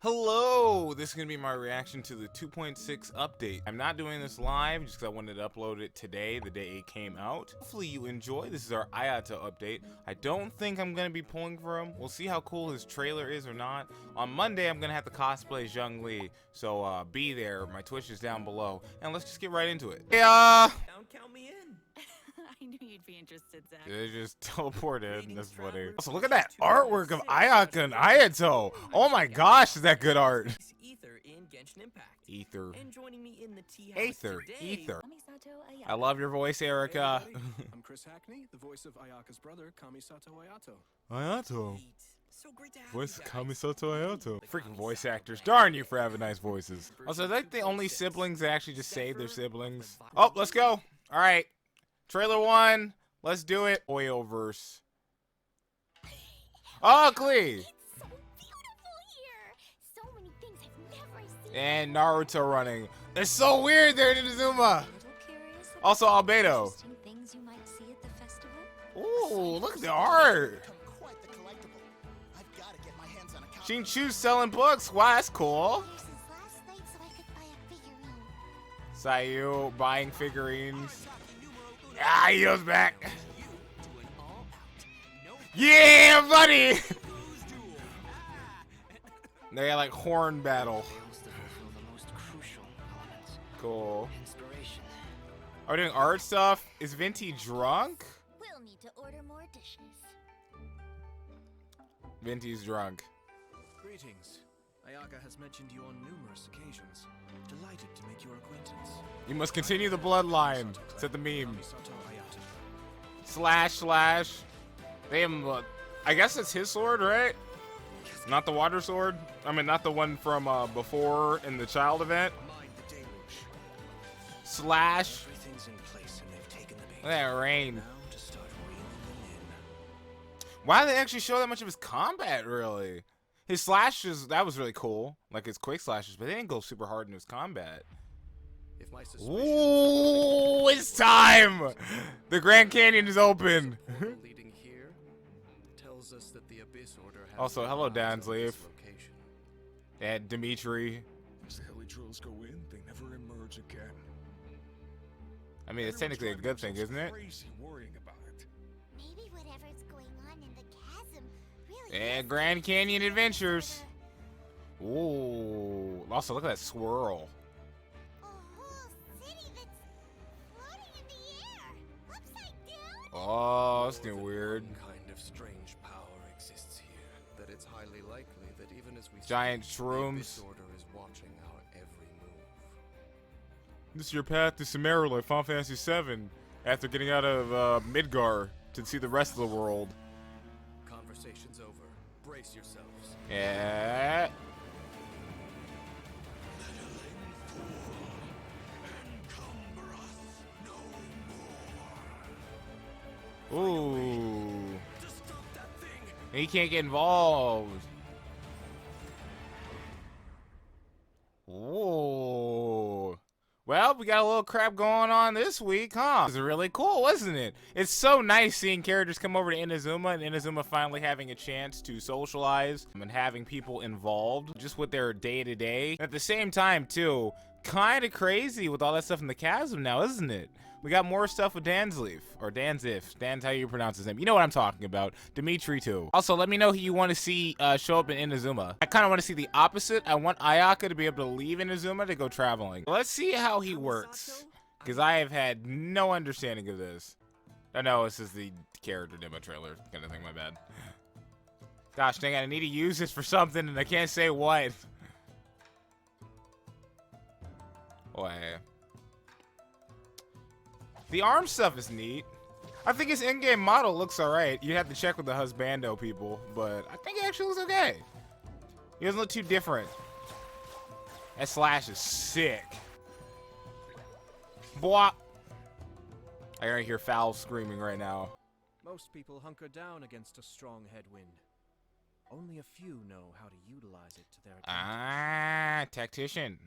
Hello! This is going to be my reaction to the 2.6 update. I'm not doing this live just because I wanted to upload it today, the day it came out. Hopefully you enjoy. This is our Ayato update. I don't think I'm going to be pulling for him. We'll see how cool his trailer is or not. On Monday, I'm going to have to cosplay as Zheng Li, so be there. My Twitch is down below. And let's just get right into it. Hey, Don't count me in. I knew you'd be interested, Zach. They just teleported. That's funny. Also, look at that artwork of Ayato and Ayato. Oh my gosh, is that good art? Ether in Genshin Impact. Ether. And joining me in the tea house today, Ether. Kamisato Ayato. I love your voice, Erica. Hey everybody, I'm Chris Hackney, the voice of Ayaka's brother, Kamisato Ayato. Ayato. Pete, so great to have Voice you of guys. Kamisato Ayato. Freaking voice actors. Darn you for having nice voices. Also, are they the only siblings that actually just save their siblings? Oh, let's go. All right. Trailer 1. Let's do it. Oyoverse. Ugly. It's so beautiful here. So many things I've never seen. And Naruto running. It's so weird there in Inazuma. Also, Albedo. Things you might see at the festival. Ooh, look at the art. Quite the collectible. I've got to get my hands on a copy. Shinchu's selling books. Wow, that's cool. Here since last night so I could buy a figurine. Sayu buying figurines. Ah, he goes back. Yeah, buddy. They got like horn battle. Cool. Are we doing art stuff? Is Venti drunk? We'll need to order more dishes. Venti's drunk. Greetings. Ayaka has mentioned you on numerous occasions. Delighted to make your acquaintance. You must continue the bloodline. Said the meme. Kamisato Ayato. Slash. They have, I guess it's his sword, right? Not the water sword. I mean, not the one from before in the child event. Mind the deluge. Slash. Everything's in place and they've taken the bait. Look at that rain. Now to start reeling them in. Why did they actually show that much of his combat, really? His slashes, that was really cool. Like his quick slashes, but they didn't go super hard in his combat. If my suspicion Ooh, it's time! The Grand Canyon is open. leading here tells us that the Abyss Order has Also, hello, their eyes on Dansleif. this location. And Dimitri. As the heli drills go in, they never emerge again. I mean, it's technically a good thing, isn't it? Crazy worrying about it. Maybe whatever's going on in the chasm really And is Grand the Canyon Abyss Adventures. Order. Ooh. Also, look at that swirl. A whole city that's floating in the air, upside down. Oh, that's getting That weird. one kind of strange power exists here. That it's highly likely that even as we Giant speak, the shrooms. Abyss Order is watching our every move. This is your path to Sumeru like Final Fantasy VII after getting out of Midgar to see the rest of the world. Conversation's over. Brace yourselves. Yeah. Ooh. He can't get involved. Ooh. Well, we got a little crap going on this week, huh? It was really cool, wasn't it? It's so nice seeing characters come over to Inazuma and Inazuma finally having a chance to socialize and having people involved just with their day-to-day. At the same time, too, kind of crazy with all that stuff in the chasm now, isn't it? We got more stuff with Dansleif, or Danzif. Dan's how you pronounce his name. You know what I'm talking about. Dimitri, too. Also, let me know who you want to see show up in Inazuma. I kind of want to see the opposite. I want Ayaka to be able to leave Inazuma to go traveling. Let's see how he works, because I have had no understanding of this. Oh, no, this is the character demo trailer kind of thing. My bad. Gosh dang it, I need to use this for something, and I can't say what. Boy. The arm stuff is neat. I think his in-game model looks alright. You have to check with the husbando people, but I think it actually looks okay. He doesn't look too different. That slash is sick. Boah. I can hear Foul screaming right now. Most people hunker down against a strong headwind. Only a few know how to utilize it to their advantage. Ah, tactician.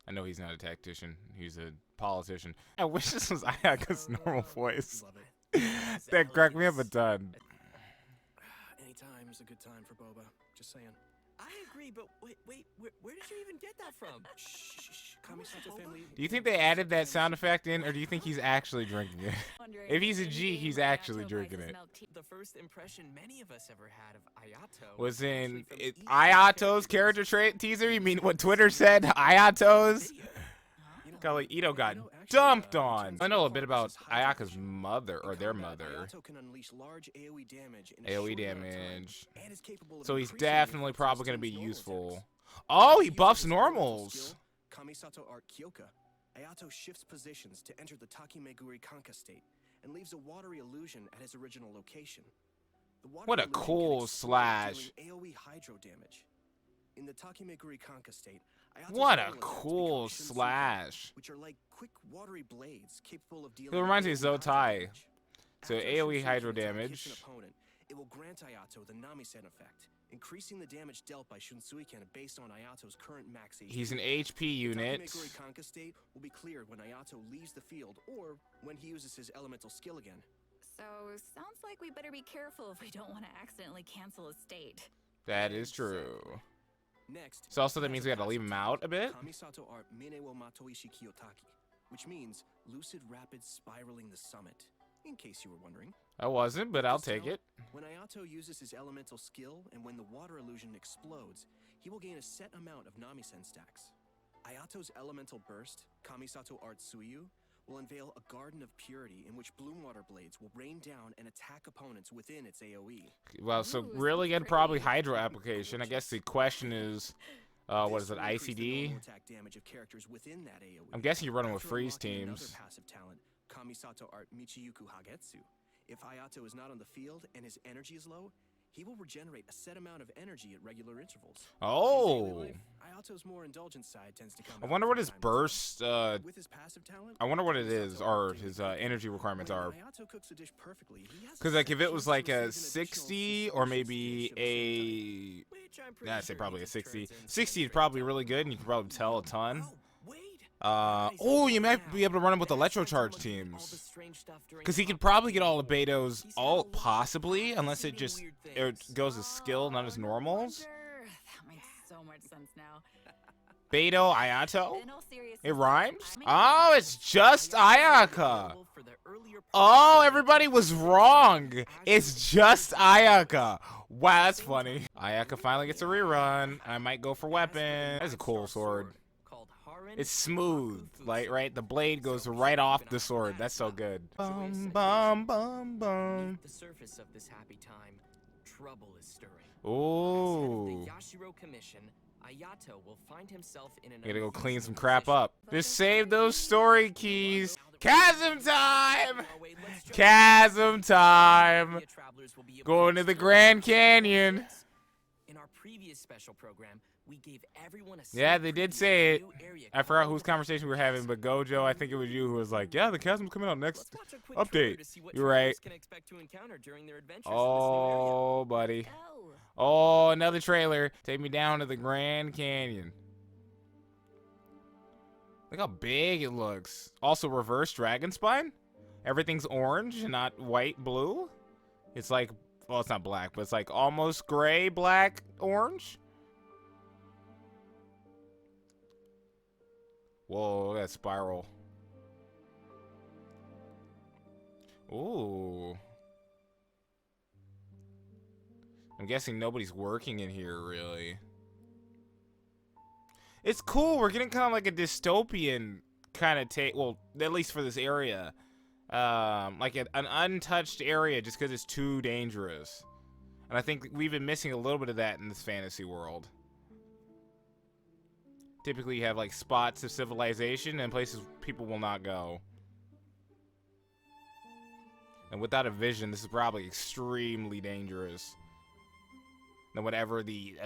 I know he's not a tactician. He's a politician. I wish this was Ayaka's normal voice. Love it. That cracked me up a ton. Anytime's a good time for boba. Just saying. I agree, but wait, where did you even get that from? Shh. Kamisato family. Do you think they added that sound effect in, or do you think he's actually drinking it? If he's a G, he's actually drinking it. The first impression many of us ever had of Ayato Was in actually from Ayato's character trait teaser? You mean what Twitter said? Ayato's? Got like Ito got dumped on. I know a bit about Ayaka's mother, or their mother. Ayato can unleash large AoE damage in a AoE short amount of time, damage. and is capable of So he's increasing the definitely effects probably of going to be team's normal useful. attacks. Oh, he After buffs using his elemental normals. skill, Kamisato Art Kyoka, Ayato shifts positions to enter the Takimeguri Kanka state and leaves a watery illusion at his original location. The watery What a illusion can cool explode, slash. dealing AoE hydro damage. In the Takimeguri Kanka state, Ayato's What a normal attacks cool become Shinsuke, slash. which are like quick watery blades capable of dealing It reminds me of AoE hydro Zotai. damage. So After a AoE Shinsuke hydro attack hits damage. an opponent, it will grant Ayato the Nami-sen effect, increasing the damage dealt by Shunsuiken based on Ayato's current max HP. He's an HP unit. Takimeguri Kanka state will be cleared when Ayato leaves the field or when he uses his elemental skill again. So, sounds like we better be careful if we don't want to accidentally cancel a state. That is true. Next, So also that means we gotta leave him out a bit? Kamisato Art Mine wo Matoishi Kiyotaki, which means lucid rapid spiraling the summit, in case you were wondering. I wasn't, but I'll This take talent, it. When Ayato uses his elemental skill and when the water illusion explodes, he will gain a set amount of Nami-sen stacks. Ayato's elemental burst, Kamisato Art Suiyu, will unveil a garden of purity in which bloom water blades will rain down and attack opponents within its AoE. Well, so Ooh, really sounds good, probably pretty. Hydro application. I guess the question is, what is it, This will increase the ICD? normal attack damage of characters within that AoE. I'm guessing you're running with After freeze unlocking another teams. passive talent, Kamisato Art Michiyuku Hagetsu. If Ayato is not on the field and his energy is low, he will regenerate a set amount of energy at regular intervals. In daily Oh. life, Ayato's more indulgent side tends to come I out wonder from what his time to time. burst, With his passive talent, I wonder what it is, Kamisato or Art his Daily energy requirements when are. Ayato cooks a dish perfectly, he has a Because, like, set if it was chance like to a receive an additional 60, or 6 maybe dish of the same type. a... Which I'm pretty Nah, I'd say sure probably he a just 60. turns in 60 is straight probably up. really good, and you can probably tell a ton. Oh, wait. Oh, you might be able to run him with electrocharge teams. Because he could probably get all of Beto's ult, possibly, unless it just goes as skill, not as normals. Wonder. That makes so much sense now. Beto, Ayato? In all seriousness, It rhymes? I mean- Oh, it's just Ayaka. Oh, everybody was wrong. It's just Ayaka. Wow, that's funny. Ayaka finally gets a rerun. I might go for weapon. That's a cool sword. It's smooth, like, right? The blade goes right off the sword. That's so good. Bum, bum, bum, bum. The surface of this happy time, trouble is stirring. Ooh. As head of the Yashiro Commission, Ayato will find himself in an I gotta go clean unusual some crap position. up. Just save those story keys. Chasm time! Chasm time! Going to the Grand Canyon. In our previous special program, we gave everyone a Yeah, sneak they did preview say of it. a new area I forgot called whose the conversation we were having, but Gojo, I think it was you, who was like, yeah, the chasm's coming out next Let's watch a quick update. trailer to see what You're right. travelers can expect to encounter during their adventures Oh, buddy. Go. Oh, another trailer. Take me down to the Grand Canyon. Look how big it looks. Also, reverse dragon spine. Everything's orange, not white, blue. It's like, well, it's not black, but it's like almost gray, black, orange. Whoa, look at that spiral. Ooh. I'm guessing nobody's working in here, really. It's cool. We're getting kind of like a dystopian kind of take. Well, at least for this area. Like an untouched area just because it's too dangerous. And I think we've been missing a little bit of that in this fantasy world. Typically, you have like spots of civilization and places people will not go. And without a vision, this is probably extremely dangerous than whatever the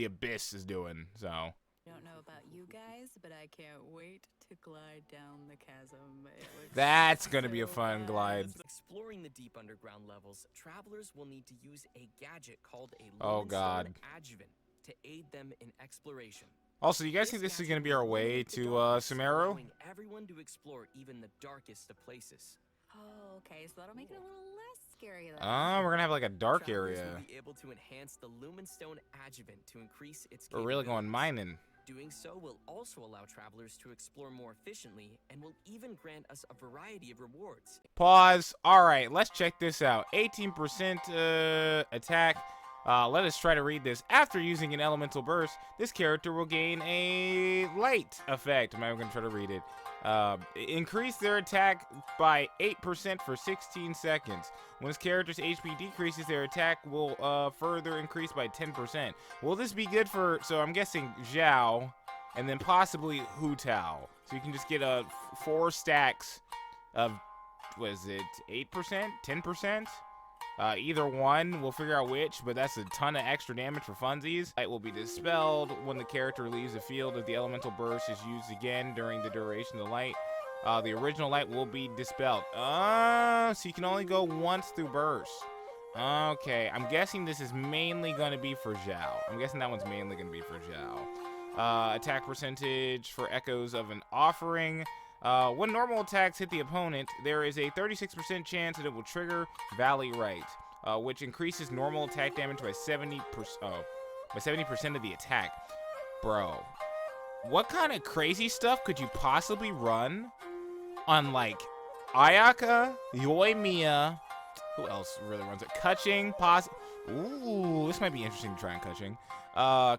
abyss is doing. So. Don't know about you guys, but I can't wait to glide down the chasm. It looks That's gonna be a so fun glide. Exploring the deep underground levels, travelers will need to use a gadget called a Oh, Lumenstone God. adjuvant to aid them in exploration. Also, you guys think this is gonna be our way to Sumeru? allowing everyone to explore even the darkest of places. Oh, okay, so that'll make it a little less scary then. We're gonna have like a dark Travelers area. will be able to enhance the Lumenstone adjuvant to increase its We're really going capabilities. mining. Doing so will also allow travelers to explore more efficiently and will even grant us a variety of rewards. Pause. All right, let's check this out. 18% attack. Let us try to read this. After using an elemental burst, this character will gain a light effect. I'm not going to try to read it. Increase their attack by 8% for 16 seconds. When this character's HP decreases, their attack will further increase by 10%. Will this be good for, so I'm guessing Zhao, and then possibly Hu Tao. So you can just get 4 stacks of, was it 8%, 10%? Either one, we'll figure out which, but that's a ton of extra damage for funsies. Light will be dispelled when the character leaves the field if the elemental burst is used again during the duration of the light. The original light will be dispelled. So you can only go once through burst. Okay, I'm guessing this is mainly going to be for Zhao. I'm guessing that one's mainly going to be for Zhao. Attack percentage for Echoes of an Offering. When normal attacks hit the opponent, there is a 36% chance that it will trigger Valley Right, which increases normal attack damage by 70%. By 70% of the attack. Bro, what kind of crazy stuff could you possibly run on like Ayaka, Yoimiya? Who else really runs it? Kutching, ooh, this might be interesting to try on Kutching.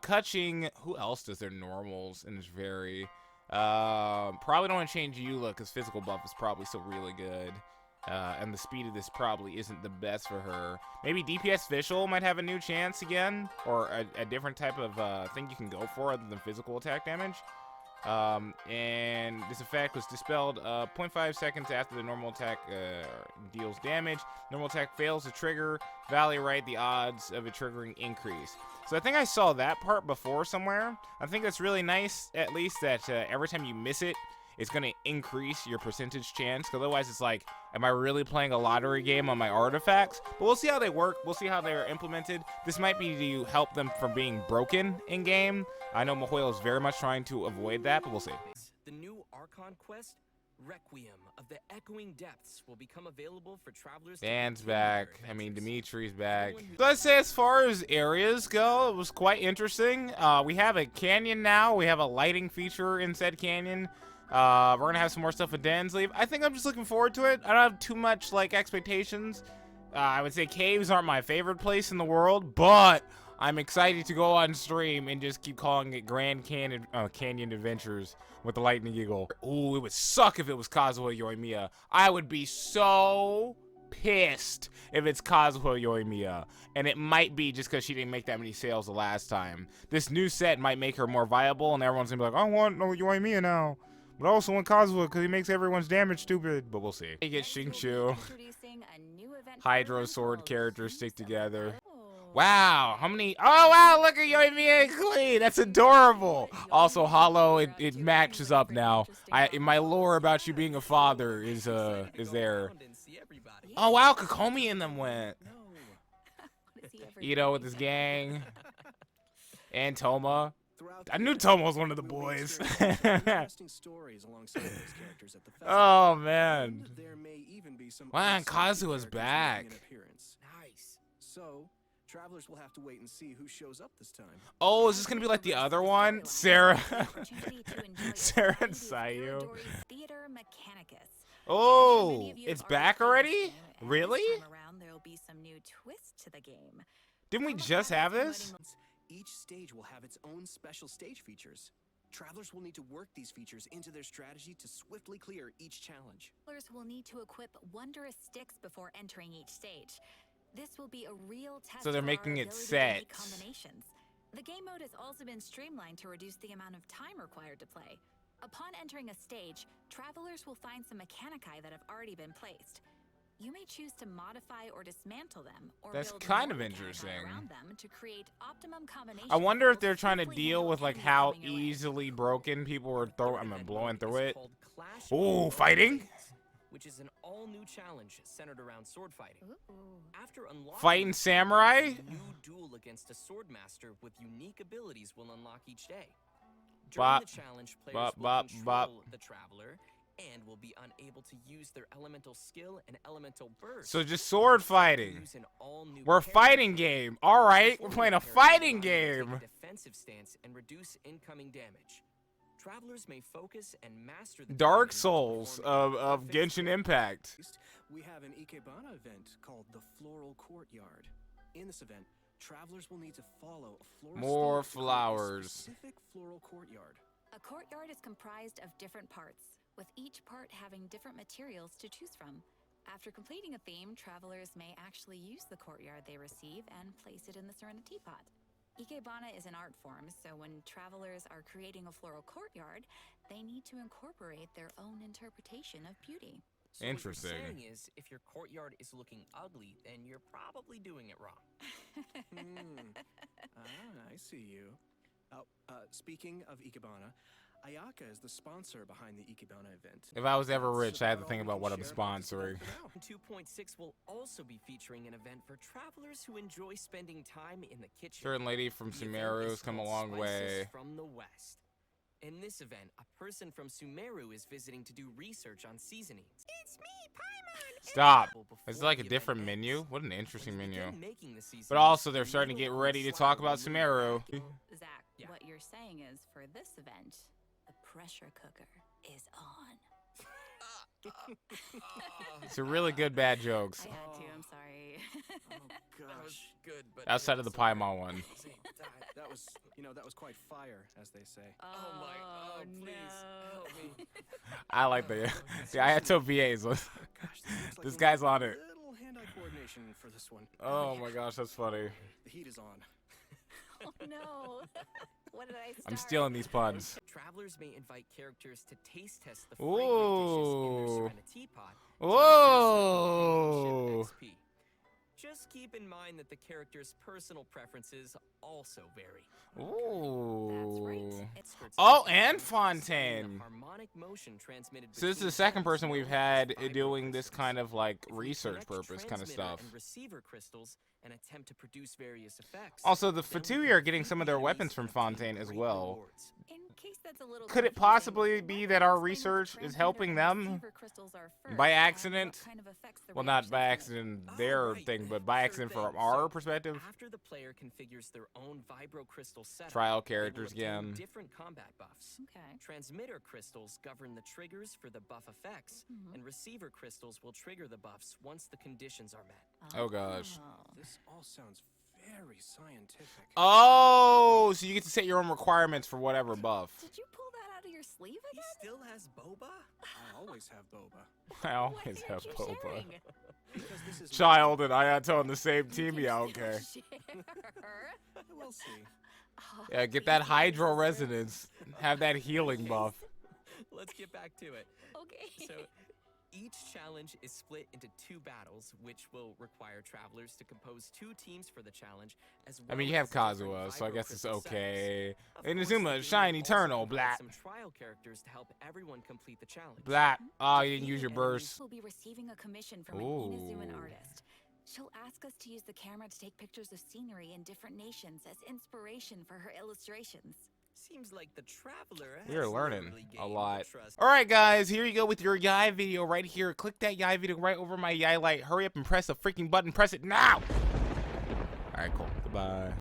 Kutching, who else does their normals and is very... probably don't want to change Eula because physical buff is probably still really good. And the speed of this probably isn't the best for her. Maybe DPS Visual might have a new chance again, or a different type of thing you can go for other than physical attack damage. And this effect was dispelled 0.5 seconds after the normal attack deals damage. Normal attack fails to trigger. Valley Right, the odds of it triggering increase. So I think I saw that part before somewhere. I think that's really nice, at least, that every time you miss it, it's going to increase your percentage chance. Because otherwise it's like, am I really playing a lottery game on my artifacts? But we'll see how they work. We'll see how they're implemented. This might be to help them from being broken in-game. I know Mahoyle is very much trying to avoid that, but we'll see. The new Archon quest, Requiem of the Echoing Depths, will become available for travelers. Dan's to continue their back. I mean, adventures. Dimitri's back. Everyone who- So I'd say as far as areas go, it was quite interesting. We have a canyon now. We have a lighting feature in said canyon. We're gonna have some more stuff with Dan's Leave. I think I'm just looking forward to it. I don't have too much like expectations. I would say caves aren't my favorite place in the world, but I'm excited to go on stream and just keep calling it Grand Canyon Adventures with the Lightning Eagle. Ooh, it would suck if it was Kazuha Yoimiya. I would be so pissed if it's Kazuha Yoimiya. And it might be just because she didn't make that many sales the last time. This new set might make her more viable, and everyone's gonna be like, I want no Yoimiya now. But I also want Kazuha because he makes everyone's damage stupid. But we'll see. You get Xingqiu. Hydro Sword characters stick together. Wow, how many? Oh, wow, look at Yoimiya and Klee. That's adorable. Also, Hollow, it matches up now. My lore about you being a father is there. Oh, wow, Kokomi and them went. Ito with his gang. And Toma. I knew Toma was one of the boys. Interesting stories alongside those characters at the festival. Oh, man. There may even be some Wow, unseen Kazuha's characters back. making an appearance. Nice. So, travelers will have to wait and see who shows up this time. Oh, is this going to be like the other one? Sarah. Sarah and Sayu. Theater Mechanicus. Oh, it's back already? Really? There'll be some new twist to the game. Didn't we just have this? Each stage will have its own special stage features. Travelers will need to work these features into their strategy to swiftly clear each challenge. Travelers will need to equip wondrous sticks before entering each stage. This will be a real test. So they're of making our it ability to make sets. combinations. The game mode has also been streamlined to reduce the amount of time required to play. Upon entering a stage, travelers will find some mechanici that have already been placed. You may choose to modify or dismantle them, or That's build kind more of mechanici interesting. around them to create optimum combinations. I wonder that if will they're trying to safely deal handle with like enemies how coming your way. easily broken people were blowing through it. Called Clash Ooh, of fighting? Blades, which is an all-new challenge centered around sword fighting. Ooh. After unlocking Fighting this samurai? challenge, a new duel against a sword master with unique abilities will unlock each day. During Bop. the challenge, players Bop, will bop, control bop. the traveler and will be unable to use their elemental skill and elemental burst. So just sword fighting. Use an all-new We're a parry fighting method. game. All right, we're Performing playing a parry will fighting allow you to take game. a defensive stance and reduce incoming damage. Travelers may focus and master the Dark timing to Souls perform a of perfect Genshin sword Impact. We have an Ikebana event called the Floral Courtyard. In this event, travelers will need to follow a floral More scheme to create a flowers. specific floral courtyard. A courtyard is comprised of different parts, with each part having different materials to choose from. After completing a theme, travelers may actually use the courtyard they receive and place it in the Serenity Pot. Ikebana is an art form, so when travelers are creating a floral courtyard, they need to incorporate their own interpretation of beauty. So what Interesting. you're saying is, if your courtyard is looking ugly, then you're probably doing it wrong. I see you. Speaking of Ikebana, Ayaka is the sponsor behind the Ikebana event. If I was ever That's rich, I had to about think all we about can what I'm share about this sponsoring. event for now. 2.6 will also be featuring an event for travelers who enjoy spending time in the kitchen. Certain lady from The event Sumeru is has come a called long Spices way. From the West. In this event, a person from Sumeru is visiting to do research on seasonings. It's me, Paimon. Stop. Before Is it like a the event different ends. menu? What an When interesting you menu. begin making the seasonings, But also, they're the starting to get needle on ready the to talk slide will about move Sumeru. back. Zach, Yeah. what you're saying is, for this event, the pressure cooker is on. It's a really good bad jokes. I had to, I'm sorry. Oh That was gosh, good, but Outside of the also Paimon one. that was that was quite fire, as they say. Oh my! Oh, please help me! I like the Ayato VAs. Gosh, this This guy's on it. Little hand-eye coordination for this one. Oh my gosh, that's funny. The heat is on. Oh no. What did I start? I'm stealing these puns. Travelers may invite characters to taste test the fragrant dishes in their Ooh. Serenity Pot. to Whoa. increase their XP. Just keep in mind that the character's personal preferences also vary. Ooh. That's right. Oh, Skirts and the Fontaine. harmonic motion transmitted So this is the between second parts person we've known had as doing this vibro kind of like crystals. If you research connect purpose kind of transmitter stuff. and receiver crystals and attempt to produce various effects. Also, the then we Fatui can are getting defeat some of the their enemies weapons from and obtain Fontaine as great well. rewards. In case that's a little Could it confusing, possibly why be don't that you our explain what research is transmitter helping and them? receiver crystals are first, By and what accident? kind of effects the Well, not by reactions will- accident Oh, their right. thing, but by Sure accident thing. from our So, perspective. After the player configures their own vibro crystal setup, Trial they will characters obtain again. different combat buffs. Okay. Transmitter crystals govern the triggers for the buff effects, Mhm. and receiver crystals will trigger the buffs once the conditions are met. Oh, gosh. This all sounds very scientific. Oh, so you get to set your own requirements for whatever buff. Did you pull that out of your sleeve He again? still has boba? I always have boba. I Why always aren't have you Boba. sharing? Because this is Child and Ayato on the same team, You yeah, still okay. share? We'll see. Oh, Yeah, get that please, hydro sister. resonance. Have that healing buff. Let's get back to it. Okay. So, each challenge is split into 2 battles, which will require travelers to compose 2 teams for the challenge, as well I mean, you have as different Kazuha, so I vibro guess it's crystal setups. okay. Of course, Inazuma, the game shine will eternal, also provide blah. some trial characters to help everyone complete the challenge. Blah. Oh, you didn't Defeating use your enemies burst. will be receiving a commission from an Ooh. Inazuman artist. She'll ask us to use the camera to take pictures of scenery in different nations as inspiration for her illustrations. Seems like the traveler We are has learning literally a gained the lot. trust. Alright, guys, here you go with your Yai video right here. Click that Yai video right over my Yai light. Hurry up and press the freaking button. Press it now! Alright, cool. Goodbye.